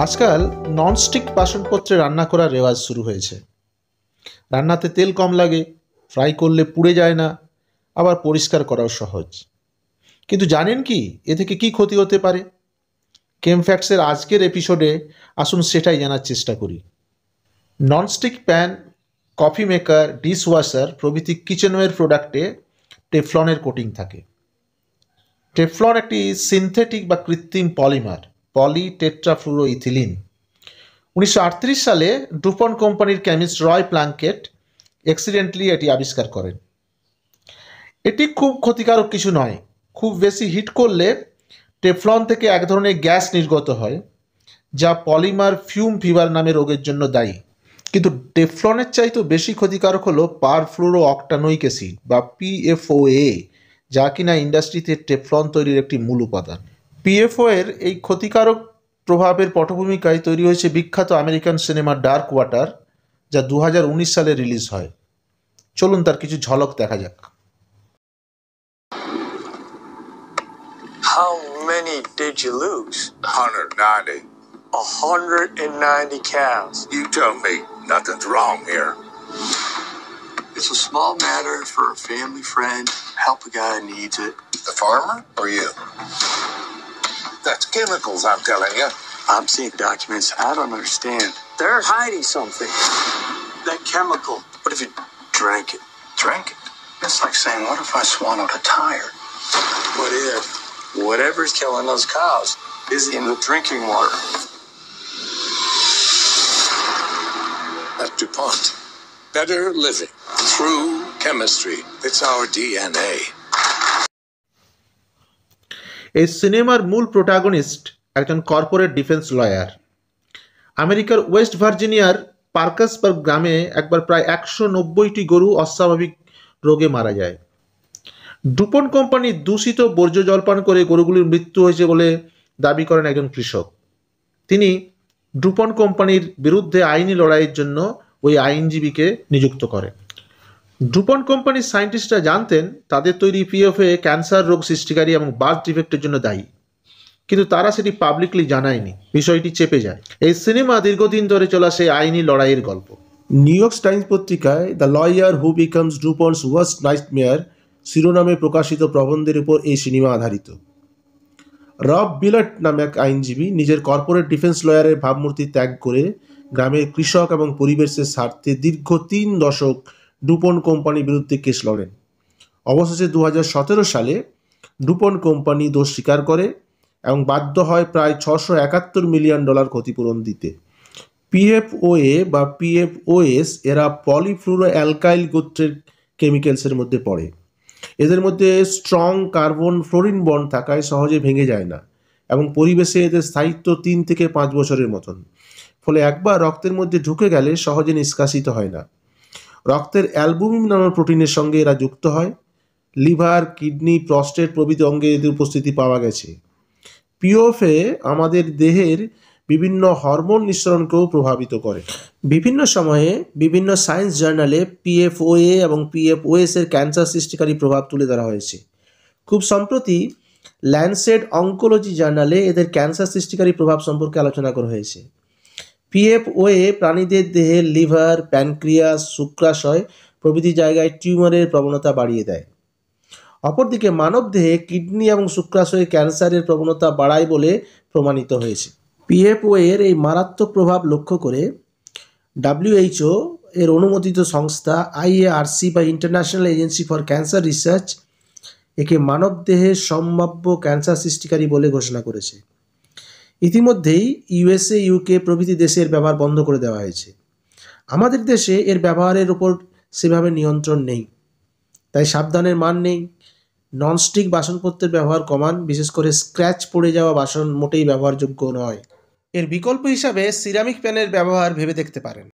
আজকাল ননস্টিক বাসনপত্রে রান্না করার রেওয়াজ শুরু হয়েছে। রান্নাতে তেল কম লাগে, ফ্রাই করলে পুড়ে যায় না, আবার পরিষ্কার করাও সহজ। কিন্তু জানেন কি এ থেকে কী ক্ষতি হতে পারে? কেমফ্যাক্টসের আজকের এপিসোডে আসুন সেটাই জানার চেষ্টা করি। Nonstick pan, coffee maker, dishwasher প্রভৃতি কিচেনওয়্যার প্রোডাক্টে টেফলনের কোটিং থাকে। টেফলন একটি সিনথেটিক বা কৃত্রিম পলিমার, পলিটেট্রাফ্লুরোইথিলিন। 1938 সালে ডুপন কোম্পানির কেমিস্ট রয় প্লাঙ্কেট অ্যাক্সিডেন্টালি এটি আবিষ্কার করেন। এটি খুব ক্ষতিকারক কিছু নয়। খুব বেশি হিট করলে টেফলন থেকে এক ধরনের গ্যাস নির্গত হয়, যা পলিমার ফিউম ফিভার নামে রোগের জন্য দায়ী। কিন্তু টেফলনের চাইতেও বেশি ক্ষতিকারক হলো পারফ্লুরো অক্টানোইক অ্যাসিড বা PFOA, যা কিনা ইন্ডাস্ট্রিতে টেফলন তৈরির একটি মূল উপাদান। PFOA এর এই ক্ষতিকারক প্রভাবের পটভূমিকায় তৈরি হয়েছে বিখ্যাত আমেরিকান সিনেমা ডার্ক ওয়াটার, যা 2019 সালে রিলিজ হয়। চলুন তার কিছু ঝলক দেখা যাক। How many did you lose? 190. 190 cows. You tell me nothing's wrong here. It's a small matter for a family friend. Help a guy who needs it. The farmer or you? That's chemicals, I'm telling you. I'm seeing documents I don't understand. They're hiding something. That chemical. What if you drank it? Drink it. It's like saying, what if I swallowed a tire? What if Whatever's killing those cows is in the drinking water? At DuPont. Better living through chemistry. It's our DNA. এই সিনেমার মূল protagonist একজন corporate defence lawyer. আমেরিকার West ভার্জিনিয়ার পার্কাসবার্গ গ্রামে একবার প্রায় 190টি গরু অস্বাভাবিক রোগে মারা যায়। ডুপন কোম্পানি দূষিত বর্জ্য জল পান করে গরুগুলির মৃত্যু হয়েছে বলে দাবি করেন একজন কৃষক। তিনি ডুপন কোম্পানির বিরুদ্ধে আইনি লড়াইয়ের জন্য ওই আইনজীবীকে নিযুক্ত করেন। ডুপন কোম্পানির সায়েন্টিস্টরা জানতেন তাদের তৈরি PFOA ক্যান্সার রোগ সৃষ্টিকারী এবং বার্থ ডিফেক্টের জন্য দায়ী, কিন্তু তারা সেটি পাবলিকলি জানায়নি, বিষয়টি চেপে যায়। এই সিনেমা দীর্ঘদিন ধরে চলা সেই আইনি লড়াইয়ের গল্প। নিউ ইয়র্ক টাইমস পত্রিকায় the lawyer who becomes DuPont's worst nightmare শিরোনামে প্রকাশিত প্রবন্ধের উপর এই সিনেমা আধারিত। রব বিলাট নামে এক আইনজীবী নিজের কর্পোরেট ডিফেন্স লয়ারের ভাবমূর্তি ত্যাগ করে গ্রামের কৃষক এবং পরিবেশের স্বার্থে দীর্ঘ 3 দশক ডুপন কোম্পানির বিরুদ্ধে কেস লড়েন। অবশেষে 2017 সালে ডুপন কোম্পানি দোষ স্বীকার করে এবং বাধ্য হয় প্রায় $671 মিলিয়ন ক্ষতিপূরণ দিতে। PFOA বা PFOS এরা পলিফ্লুরো অ্যালকাইল গোত্রের কেমিক্যালসের মধ্যে পড়ে। এদের মধ্যে স্ট্রং কার্বন ফ্লোরিন বন্ড থাকায় সহজে ভেঙে যায় না এবং পরিবেশে এদের স্থায়িত্ব 3 থেকে 5 বছরের মতন। ফলে একবার রক্তের মধ্যে ঢুকে গেলে সহজে নিষ্কাশিত হয় না। রক্তের অ্যালবুমিন নামক প্রোটিনের সঙ্গে এরা যুক্ত হয়। লিভার, কিডনি, প্রস্টেট প্রভৃতি অঙ্গে এদের উপস্থিতি পাওয়া গেছে। PFOA আমাদের দেহের বিভিন্ন হরমোন নিঃসরণকেও প্রভাবিত করে। বিভিন্ন সময়ে বিভিন্ন সায়েন্স জার্নালে PFOA এবং PFOS এর ক্যান্সার সৃষ্টিকারী প্রভাব তুলে ধরা হয়েছে। খুব সম্প্রতি ল্যান্সেট অঙ্কোলজি জার্নালে এদের ক্যান্সার সৃষ্টিকারী প্রভাব সম্পর্কে আলোচনা করা হয়েছে। PFOA প্রাণীদের দেহের লিভার, প্যানক্রিয়াস, শুক্রাশয় প্রভৃতি জায়গায় টিউমারের প্রবণতা বাড়িয়ে দেয়। অপরদিকে মানবদেহে কিডনি এবং শুক্রাশয়ে ক্যান্সারের প্রবণতা বাড়ায় বলে প্রমাণিত হয়েছে। PFOA এর এই মারাত্মক প্রভাব লক্ষ্য করে WHO এর অনুমোদিত সংস্থা IARC বা international agency for cancer research একে মানবদেহের সম্ভাব্য ক্যান্সার সৃষ্টিকারী বলে ঘোষণা করেছে। ইতিমধ্যেই USA, UK প্রভৃতি দেশে এর ব্যবহার বন্ধ করে দেওয়া হয়েছে। আমাদের দেশে এর ব্যবহারের উপর সেভাবে নিয়ন্ত্রণ নেই, তাই সাবধানের মান নেই। ননস্টিক বাসনপত্রের ব্যবহার কমান, বিশেষ করে স্ক্র্যাচ পড়ে যাওয়া বাসন মোটেই ব্যবহারযোগ্য নয়। এর বিকল্প হিসাবে সিরামিক প্যানের ব্যবহার ভেবে দেখতে পারেন।